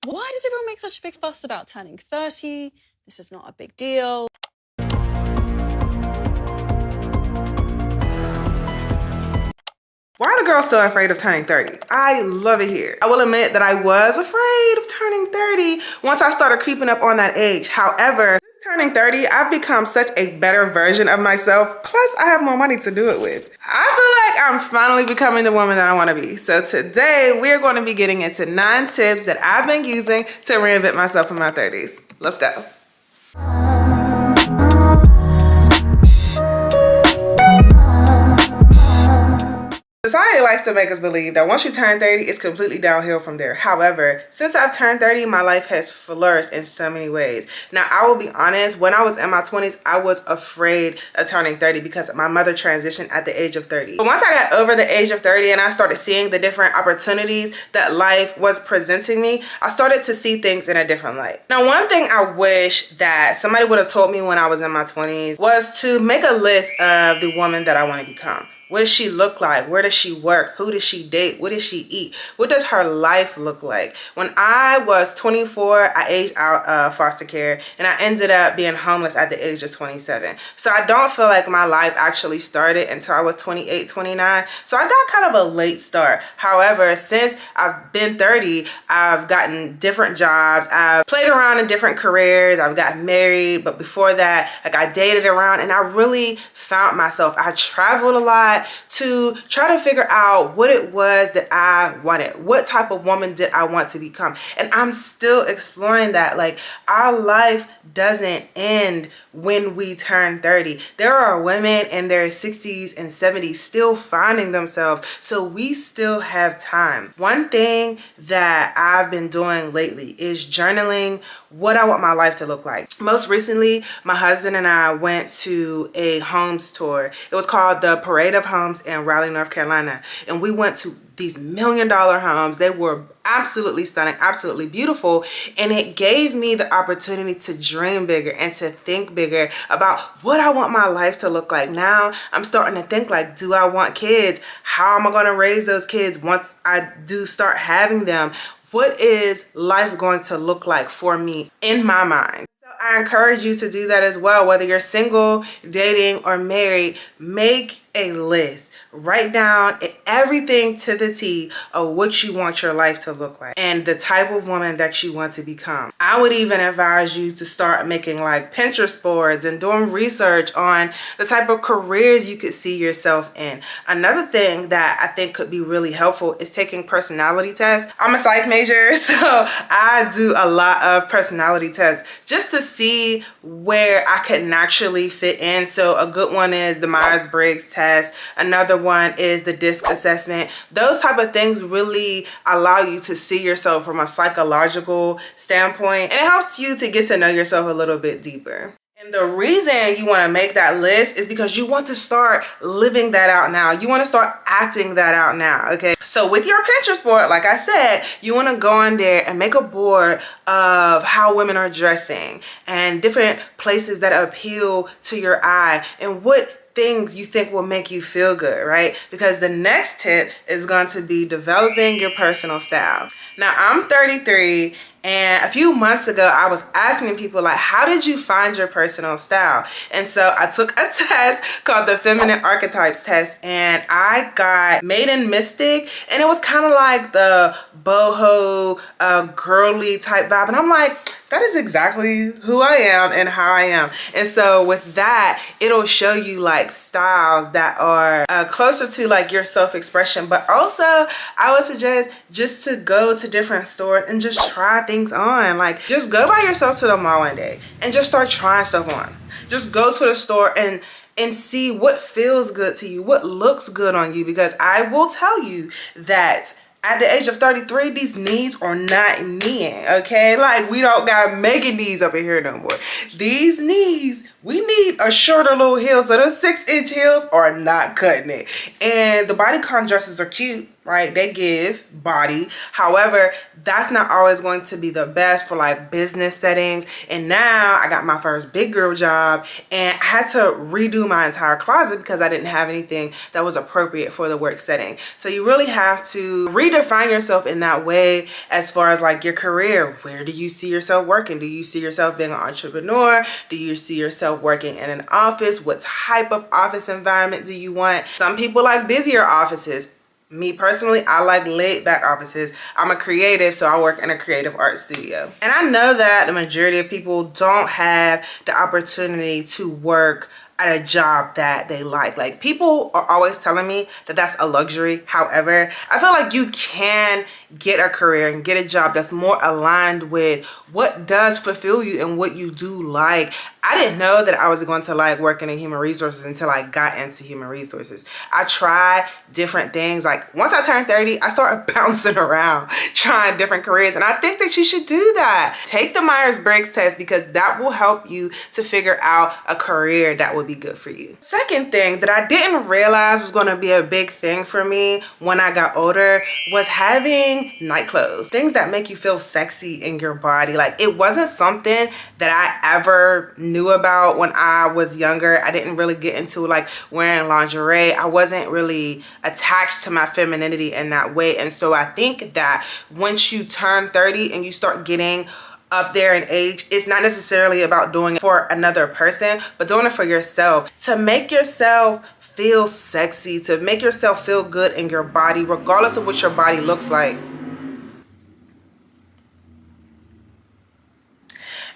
Why does everyone make such a big fuss about turning 30? This is not a big deal. Why are the girls so afraid of turning 30? I love it here. I will admit that I was afraid of turning 30 once I started creeping up on that age. However, since turning 30, I've become such a better version of myself. Plus, I have more money to do it with. I feel like I'm finally becoming the woman that I want to be. So today, we're going to be getting into 9 tips that I've been using to reinvent myself in my 30s. Let's go. Society likes to make us believe that once you turn 30, it's completely downhill from there. However, since I've turned 30, my life has flourished in so many ways. Now, I will be honest, when I was in my 20s, I was afraid of turning 30 because my mother transitioned at the age of 30. But once I got over the age of 30 and I started seeing the different opportunities that life was presenting me, I started to see things in a different light. Now, one thing I wish that somebody would have told me when I was in my 20s was to make a list of the woman that I want to become. What does she look like? Where does she work? Who does she date? What does she eat? What does her life look like? When I was 24, I aged out of foster care and I ended up being homeless at the age of 27. So I don't feel like my life actually started until I was 28, 29. So I got kind of a late start. However, since I've been 30, I've gotten different jobs. I've played around in different careers. I've gotten married. But before that, like I dated around and I really found myself. I traveled a lot to try to figure out what it was that I wanted. What type of woman did I want to become? And I'm still exploring that. Like, our life doesn't end when we turn 30. There are women in their 60s and 70s still finding themselves, so we still have time. One thing that I've been doing lately is journaling what I want my life to look like. Most recently, my husband and I went to a homes tour. It was called the Parade of Homes in Raleigh, North Carolina, and we went to these $1 million homes. They were absolutely stunning, absolutely beautiful, and it gave me the opportunity to dream bigger and to think bigger about what I want my life to look like. Now I'm starting to think like, do I want kids? How am I going to raise those kids once I do start having them? What is life going to look like for me in my mind? So I encourage you to do that as well. Whether you're single, dating, or married, make a list. Write down everything to the T of what you want your life to look like and the type of woman that you want to become. I would even advise you to start making like Pinterest boards and doing research on the type of careers you could see yourself in. Another thing that I think could be really helpful is taking personality tests. I'm a psych major, so I do a lot of personality tests just to see where I could naturally fit in. So a good one is the Myers-Briggs test. Another one is the DISC assessment. Those type of things really allow you to see yourself from a psychological standpoint, and it helps you to get to know yourself a little bit deeper. And the reason you want to make that list is because you want to start living that out now. You want to start acting that out now, okay? So with your Pinterest board, like I said, you want to go on there and make a board of how women are dressing and different places that appeal to your eye and what things you think will make you feel good, right? Because the next tip is going to be developing your personal style. Now, I'm 33, and a few months ago, I was asking people like, how did you find your personal style? And so I took a test called the Feminine Archetypes test, and I got Maiden Mystic, and it was kind of like the boho, girly type vibe. And I'm like, that is exactly who I am and how I am. And so with that, it'll show you like styles that are closer to like your self-expression. But also, I would suggest just to go to different stores and just try things on. Like, just go by yourself to the mall one day and just start trying stuff on. Just go to the store and see what feels good to you, what looks good on you. Because I will tell you that at the age of 33, these knees are not kneeing, okay? Like, we don't got mega knees up in here no more. These knees we need a shorter little heel. So those 6-inch heels are not cutting it. And the bodycon dresses are cute, right? They give body. However, that's not always going to be the best for like business settings. And now I got my first big girl job and I had to redo my entire closet because I didn't have anything that was appropriate for the work setting. So you really have to redefine yourself in that way as far as like your career. Where do you see yourself working? Do you see yourself being an entrepreneur? Do you see yourself working in an office? What type of office environment do you want? Some people like busier offices. Me personally, I like laid back offices. I'm a creative, so I work in a creative art studio. And I know that the majority of people don't have the opportunity to work at a job that they like. Like, people are always telling me that that's a luxury. However, I feel like you can get a career and get a job that's more aligned with what does fulfill you and what you do like. I didn't know that I was going to like working in human resources until I got into human resources. I tried different things. Like, once I turned 30, I started bouncing around trying different careers, and I think that you should do that. Take the Myers-Briggs test because that will help you to figure out a career that would be good for you. Second thing that I didn't realize was going to be a big thing for me when I got older was having night clothes, things that make you feel sexy in your body. Like, it wasn't something that I ever knew about when I was younger. I didn't really get into like wearing lingerie. I wasn't really attached to my femininity in that way. And so I think that once you turn 30 and you start getting up there in age, it's not necessarily about doing it for another person, but doing it for yourself, to make yourself feel sexy, to make yourself feel good in your body, regardless of what your body looks like.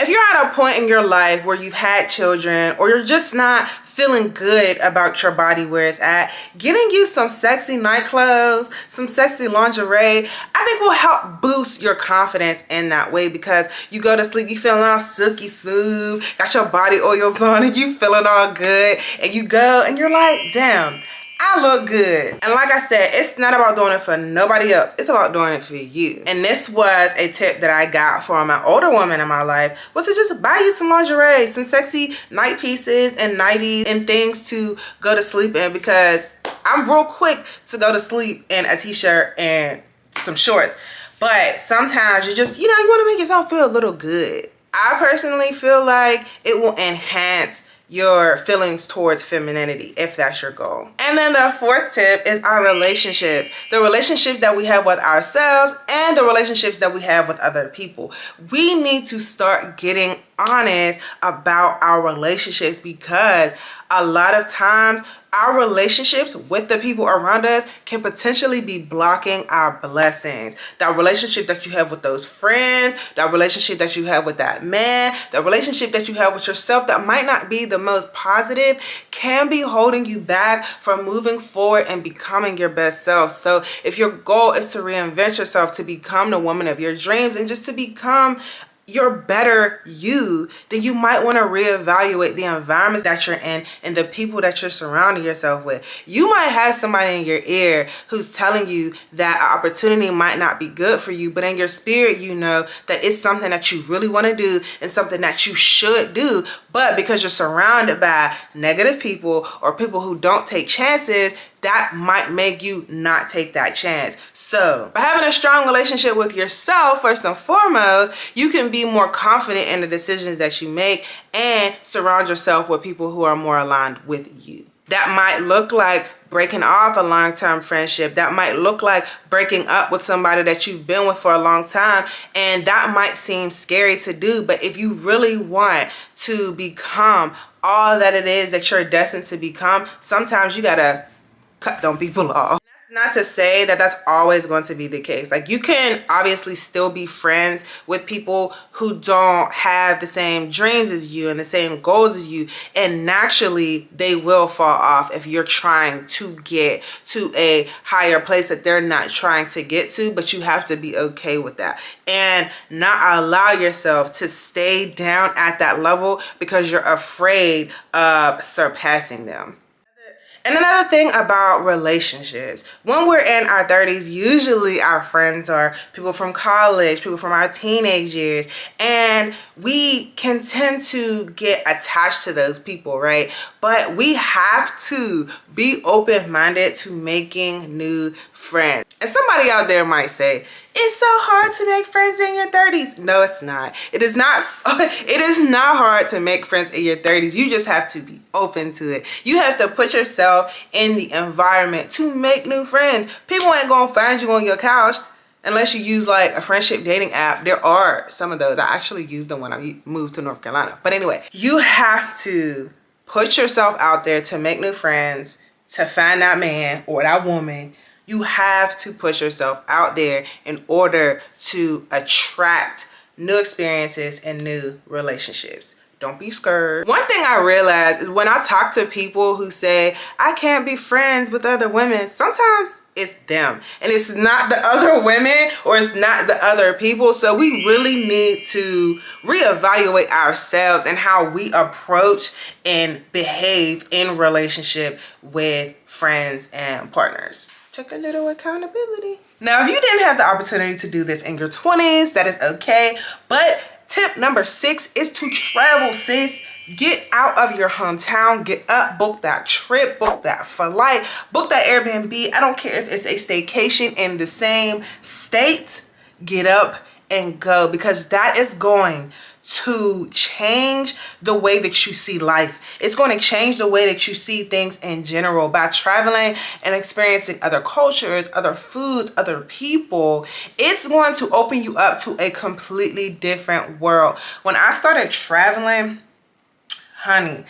If you're at a point in your life where you've had children or you're just not feeling good about your body where it's at, getting you some sexy night clothes, some sexy lingerie, I think will help boost your confidence in that way, because you go to sleep, you feeling all silky smooth, got your body oils on and you feeling all good, and you go and you're like, damn, I look good. And like I said, it's not about doing it for nobody else. It's about doing it for you. And this was a tip that I got from an older woman in my life, was to just buy you some lingerie, some sexy night pieces and nighties and things to go to sleep in, because I'm real quick to go to sleep in a t-shirt and some shorts. But sometimes you just, you want to make yourself feel a little good. I personally feel like it will enhance your feelings towards femininity if that's your goal. And then the fourth tip is our relationships. The relationships that we have with ourselves and the relationships that we have with other people. We need to start getting honest about our relationships, because a lot of times our relationships with the people around us can potentially be blocking our blessings. That relationship that you have with those friends, that relationship that you have with that man, that relationship that you have with yourself that might not be the most positive, can be holding you back from moving forward and becoming your best self. So if your goal is to reinvent yourself, to become the woman of your dreams, and just to become your better you, then you might want to reevaluate the environments that you're in and the people that you're surrounding yourself with. You might have somebody in your ear who's telling you that an opportunity might not be good for you, but in your spirit you know that it's something that you really want to do and something that you should do. But because you're surrounded by negative people or people who don't take chances, that might make you not take that chance. So by having a strong relationship with yourself, first and foremost, you can be more confident in the decisions that you make and surround yourself with people who are more aligned with you. That might look like breaking off a long-term friendship. That might look like breaking up with somebody that you've been with for a long time. And that might seem scary to do, but if you really want to become all that it is that you're destined to become, sometimes you gotta cut them people off. That's not to say that that's always going to be the case. Like, you can obviously still be friends with people who don't have the same dreams as you and the same goals as you, and naturally they will fall off if you're trying to get to a higher place that they're not trying to get to. But you have to be okay with that and not allow yourself to stay down at that level because you're afraid of surpassing them. And another thing about relationships, when we're in our 30s, usually our friends are people from college, people from our teenage years, and we can tend to get attached to those people, right? But we have to be open-minded to making new friends. And somebody out there might say, it's so hard to make friends in your 30s. No, it's not. It is not. It is not hard to make friends in your 30s. You just have to be open to it. You have to put yourself in the environment to make new friends. People ain't gonna find you on your couch unless you use like a friendship dating app. There are some of those. I actually used them when I moved to North Carolina. But anyway, you have to put yourself out there to make new friends, to find that man or that woman. You have to push yourself out there in order to attract new experiences and new relationships. Don't be scared. One thing I realized is when I talk to people who say, I can't be friends with other women, sometimes it's them. And it's not the other women or it's not the other people. So we really need to reevaluate ourselves and how we approach and behave in relationship with friends and partners. Take a little accountability. Now, if you didn't have the opportunity to do this in your 20s, that is okay. But tip number 6 is to travel, sis. Get out of your hometown, get up, book that trip, book that flight, book that Airbnb. I don't care if it's a staycation in the same state. Get up and go, because that is going to change the way that you see life. It's going to change the way that you see things in general. By traveling and experiencing other cultures, other foods, other people, it's going to open you up to a completely different world. When I started traveling, honey,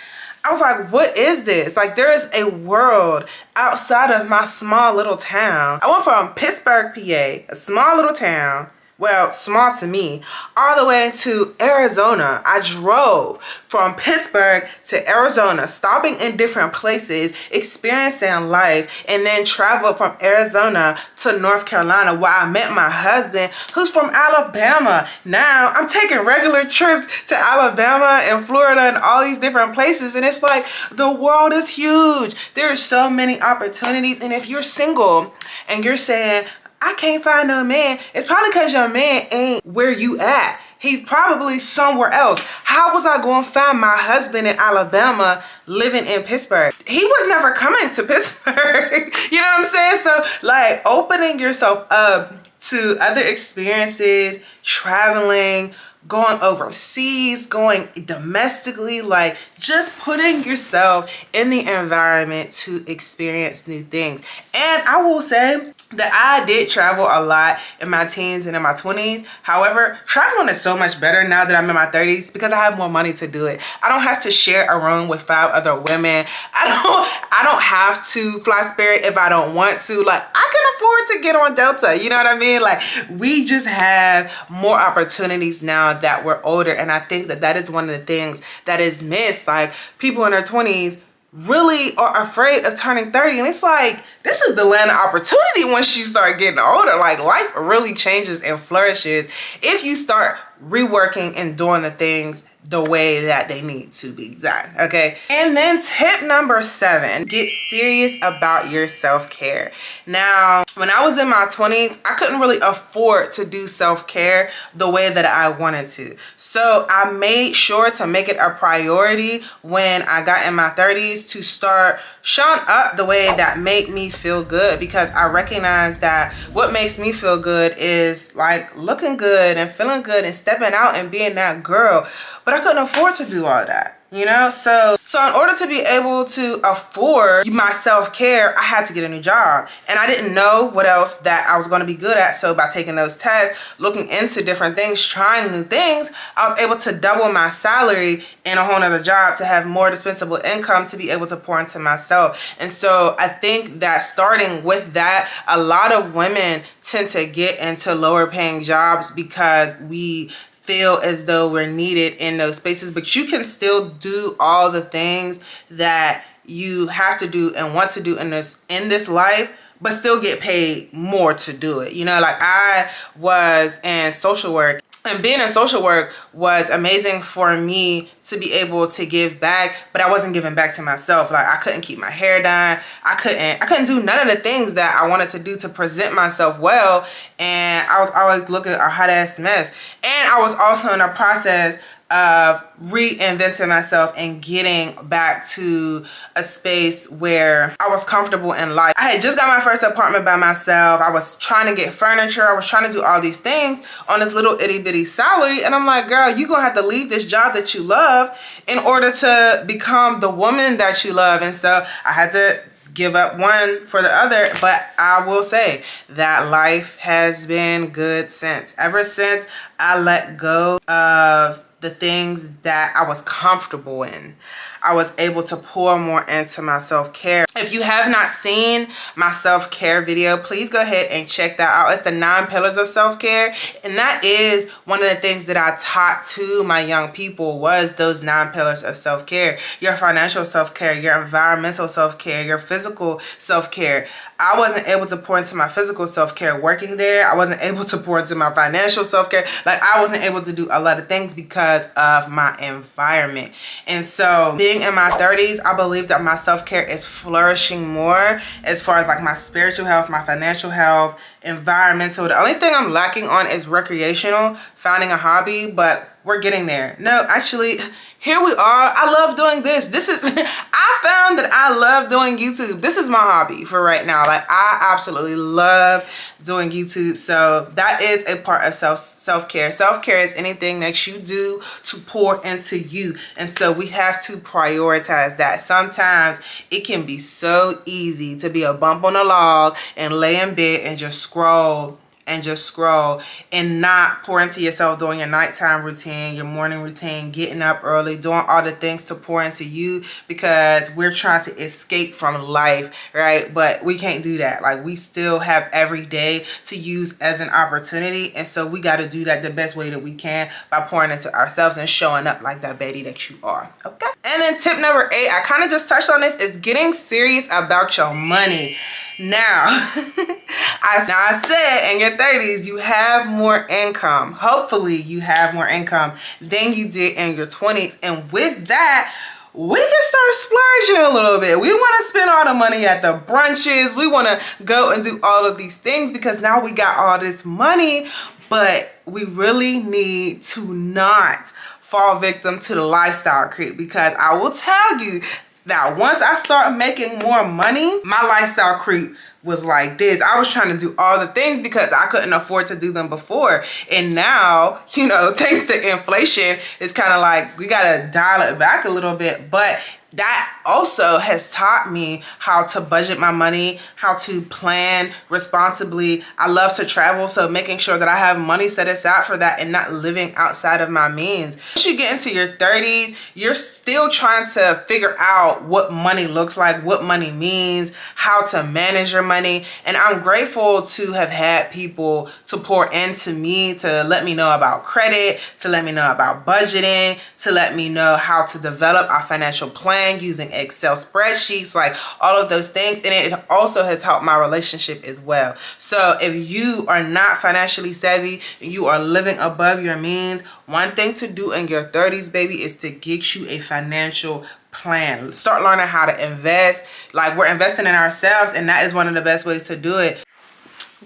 I was like, what is this? Like, there is a world outside of my small little town. I went from Pittsburgh, PA, a small little town, well, small to me, all the way to Arizona. I drove from Pittsburgh to Arizona, stopping in different places, experiencing life, and then traveled from Arizona to North Carolina, where I met my husband, who's from Alabama. Now I'm taking regular trips to Alabama and Florida and all these different places, and it's like, the world is huge. There are so many opportunities. And if you're single and you're saying, I can't find no man, it's probably because your man ain't where you at. He's probably somewhere else. How was I going to find my husband in Alabama living in Pittsburgh? He was never coming to Pittsburgh. You know what I'm saying? So, like, opening yourself up to other experiences, traveling, going overseas, going domestically, like just putting yourself in the environment to experience new things. And I will say that I did travel a lot in my teens and in my 20s. However, traveling is so much better now that I'm in my 30s because I have more money to do it. I don't have to share a room with 5 other women. I don't have to fly Spirit if I don't want to. Like, I can afford to get on Delta. You know what I mean? Like, we just have more opportunities now that we're older. And I think that that is one of the things that is missed. Like, people in their 20s really are afraid of turning 30, and it's like, this is the land of opportunity once you start getting older. Like, life really changes and flourishes if you start reworking and doing the things the way that they need to be done, okay? And then tip number 7, get serious about your self-care. Now, when I was in my 20s, I couldn't really afford to do self-care the way that I wanted to. So I made sure to make it a priority when I got in my 30s to start showing up the way that made me feel good, because I recognize that what makes me feel good is like looking good and feeling good and stepping out and being that girl. But I couldn't afford to do all that, you know? So in order to be able to afford my self-care, I had to get a new job. And I didn't know what else that I was going to be good at. So by taking those tests, looking into different things, trying new things, I was able to double my salary in a whole nother job to have more dispensable income to be able to pour into myself. And so I think that starting with that, a lot of women tend to get into lower paying jobs because we feel as though we're needed in those spaces. But you can still do all the things that you have to do and want to do in this life, but still get paid more to do it. You know, like, I was in social work And being in social work was amazing for me to be able to give back, but I wasn't giving back to myself. Like I couldn't keep my hair done. I couldn't do none of the things that I wanted to do to present myself well. And I was always looking a hot ass mess. And I was also in a process of reinventing myself and getting back to a space where I was comfortable in life. I had just got my first apartment by myself. I was trying to get furniture. I was trying to do all these things on this little itty bitty salary. And I'm like, girl, you're gonna have to leave this job that you love in order to become the woman that you love. And so I had to give up one for the other, but I will say that life has been good since. Ever since I let go of the things that I was comfortable in, I was able to pour more into my self-care. If you have not seen my self-care video, please go ahead and check that out. It's the 9 pillars of self-care. And that is one of the things that I taught to my young people, was those 9 pillars of self-care. Your financial self-care, your environmental self-care, your physical self-care. I wasn't able to pour into my physical self-care working there. I wasn't able to pour into my financial self-care. Like I wasn't able to do a lot of things because of my environment. And so being in my 30s, I believe that my self-care is flourishing more as far as like my spiritual health, my financial health, environmental. The only thing I'm lacking on is recreational, finding a hobby, but we're getting there. No, actually, here we are. I love doing this. I found that I love doing YouTube. This is my hobby for right now. Like I absolutely love doing YouTube. So that is a part of self-care. Self-care is anything that you do to pour into you. And so we have to prioritize that. Sometimes it can be so easy to be a bump on a log and lay in bed and just scroll and not pour into yourself, doing your nighttime routine, your morning routine, getting up early, doing all the things to pour into you, because we're trying to escape from life, right? But we can't do that. Like we still have every day to use as an opportunity. And so we got to do that the best way that we can by pouring into ourselves and showing up like that Betty that you are. Okay. And then tip number 8, I kind of just touched on this, is getting serious about your money. Now, I said in your 30s, you have more income. Hopefully you have more income than you did in your 20s. And with that, we can start splurging a little bit. We want to spend all the money at the brunches. We want to go and do all of these things because now we got all this money, but we really need to not fall victim to the lifestyle creep, because I will tell you that once I start making more money, my lifestyle creep was like this. I was trying to do all the things because I couldn't afford to do them before. And now, you know, thanks to inflation, it's kind of like we got to dial it back a little bit. But that also has taught me how to budget my money, how to plan responsibly. I love to travel, so making sure that I have money set aside for that and not living outside of my means. Once you get into your 30s, you're still trying to figure out what money looks like, what money means, how to manage your money. And I'm grateful to have had people to pour into me, to let me know about credit, to let me know about budgeting, to let me know how to develop a financial plan using Excel spreadsheets, like all of those things. And it also has helped my relationship as well. So if you are not financially savvy and you are living above your means, one thing to do in your 30s, baby, is to get you a financial plan. Start learning how to invest. Like we're investing in ourselves, and that is one of the best ways to do it.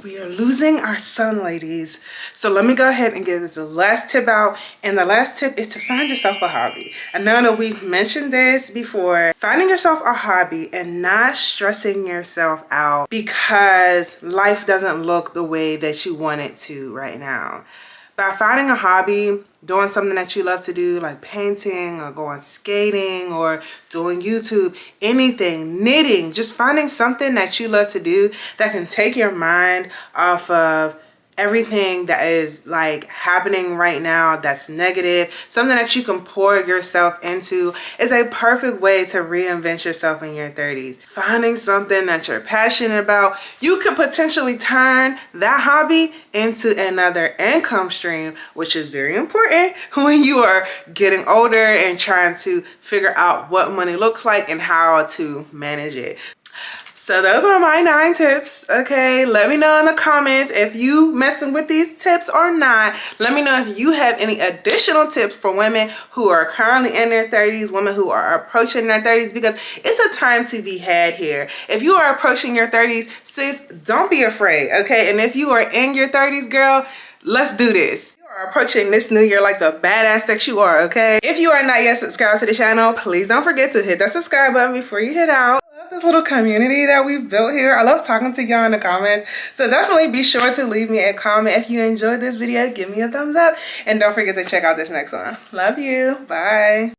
We are losing our sun, ladies. So let me go ahead and give this the last tip out. And the last tip is to find yourself a hobby. I know that we've mentioned this before. Finding yourself a hobby and not stressing yourself out because life doesn't look the way that you want it to right now. By finding a hobby, doing something that you love to do, like painting or going skating or doing YouTube, anything, knitting, just finding something that you love to do that can take your mind off of everything that is like happening right now that's negative. Something that you can pour yourself into is a perfect way to reinvent yourself in your 30s. Finding something that you're passionate about, you could potentially turn that hobby into another income stream, which is very important when you are getting older and trying to figure out what money looks like and how to manage it. So those are my 9 tips. Okay, let me know in the comments if you messing with these tips or not. Let me know if you have any additional tips for women who are currently in their 30s, women who are approaching their 30s, because it's a time to be had here. If you are approaching your 30s, sis, don't be afraid, okay? And if you are in your 30s, girl, let's do this. You are approaching this new year like the badass that you are, okay? If you are not yet subscribed to the channel, please don't forget to hit that subscribe button before you head out. This little community that we've built here. I love talking to y'all in the comments, so definitely be sure to leave me a comment if you enjoyed this video. Give me a thumbs up and don't forget to check out this next one. Love you. Bye.